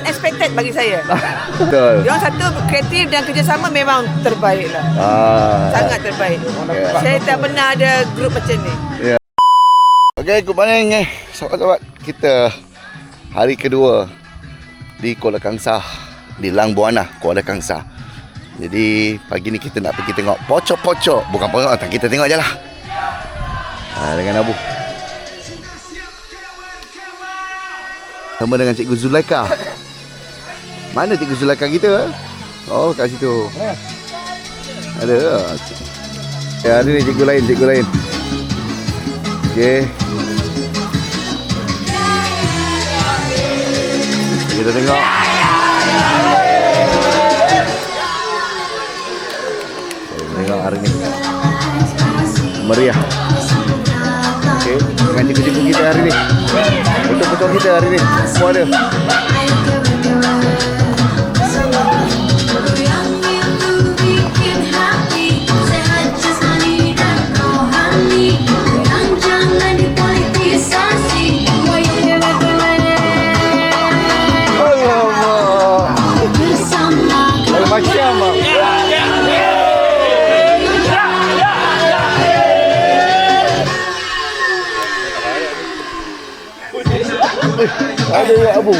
unexpected bagi saya. Betul. Yang satu kreatif dan kerjasama memang terbaik lah. Sangat terbaik. Saya tak pernah ada grup macam ni. Okay, good morning sahabat-sahabat. Kita hari kedua di Kuala Kangsar, di Lang Buana, Kuala Kangsar. Jadi pagi ni kita nak pergi tengok pocok-pocok. Bukan pocok, kita tengok je lah. Dengan Abu. Sama dengan Cikgu Zulaika. Mana Cikgu Zulaika kita? Oh, kat situ. Ada. Ya, ada ni cikgu lain. Okey. Kita tengok. Tengok hari ni. Meriah. Okey, dengan cikgu-cikgu kita hari ni. Betul-betul kita hari ni. Semua ada. Ada ya Abu.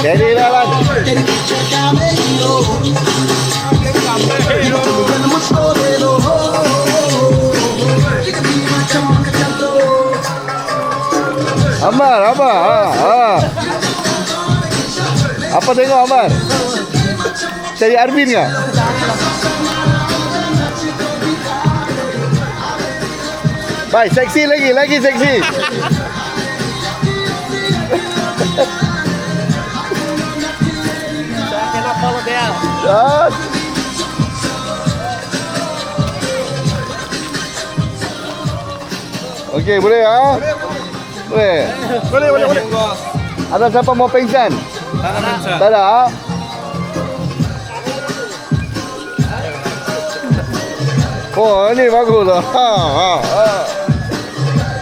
Jadi lawan. Amar. Apa tengok Amar? Cari Arvin ke? Baik, seksi lagi seksi. Follow dia. Okey, boleh ah? Boleh. Ada siapa mau pengsan? Tak ada. Oh, ini bagus lah.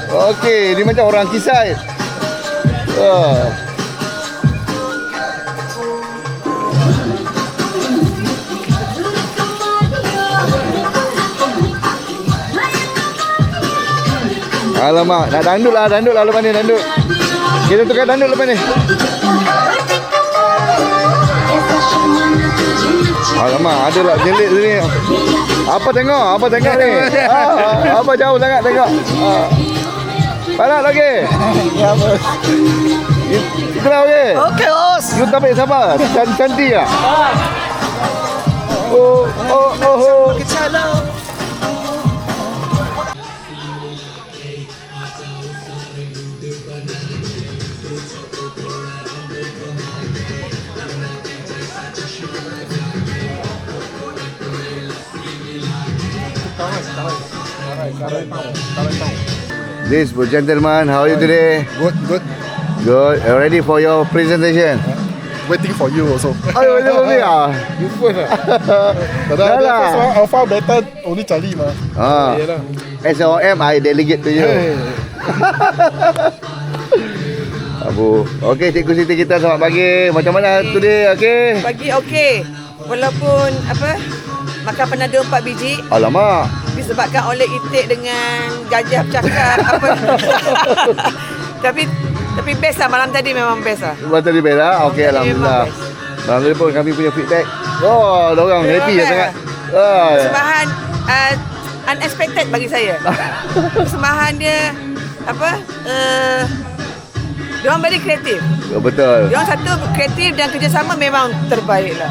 Okey, ini macam orang kisah. Alamak, nak dandut lah lepas ni, dandut. Kita tukar dandut lepas ni. Alamak, ada lah jelit sini. Apa tengok ni? Apa jauh sangat tengok. Parat lagi. Ya, bos. Itu lah okey. Okey, bos. You tapi sabar. Cantik ah. Oh. This gentleman, how are you today? Good. Good. Ready for your presentation? Waiting for you also. Oh, you waiting for me ah? You first lah. Dah first one, Alpha Beta only Charlie mah. SOM, I delegate to you. Abu. Okey, Cikgu Siti kita selamat pagi. Macam mana today? Okey. Pagi okey. Walaupun makan penada 4 biji Alamak. disebabkan oleh itik dengan gajah bercakap tapi best lah, malam tadi memang best lah. Buat tadi bela. Okey, Tadi alhamdulillah. memang best. Alhamdulillah pun kami punya feedback. Oh, orang happy best. sangat. Persembahan unexpected bagi saya. Persembahan dia diorang very kreatif. Oh, betul. Diorang satu kreatif dan kerjasama memang terbaik lah.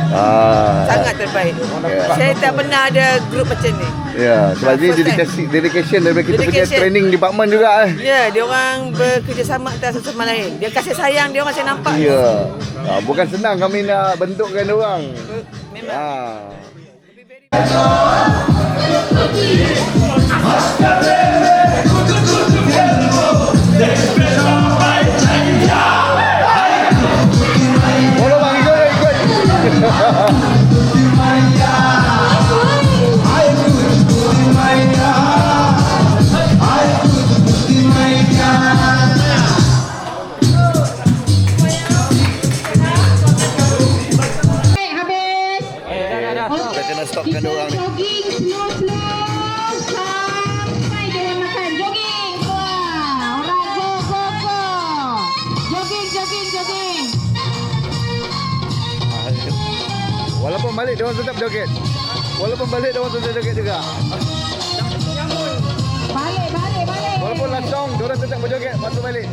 Sangat terbaik. Saya tak pernah ada grup macam ni. Ya, sebab ni dedication daripada kita punya Dedication. training department juga. Ya, diorang bekerjasama antara satu sama lain. Dia kasih sayang diorang saya nampak. Ya. Bukan senang kami nak bentukkan orang. Memang. Boleh bang, ikut. Habis. Kita kena stopkan orang ni. Jogging slow sampai dia makan. Jogging semua. Alright, go. Jogging. Walaupun balik dia orang tetap joget. Juga. Balik. Walaupun langsung dia orang tetap berjoget. Masuk balik.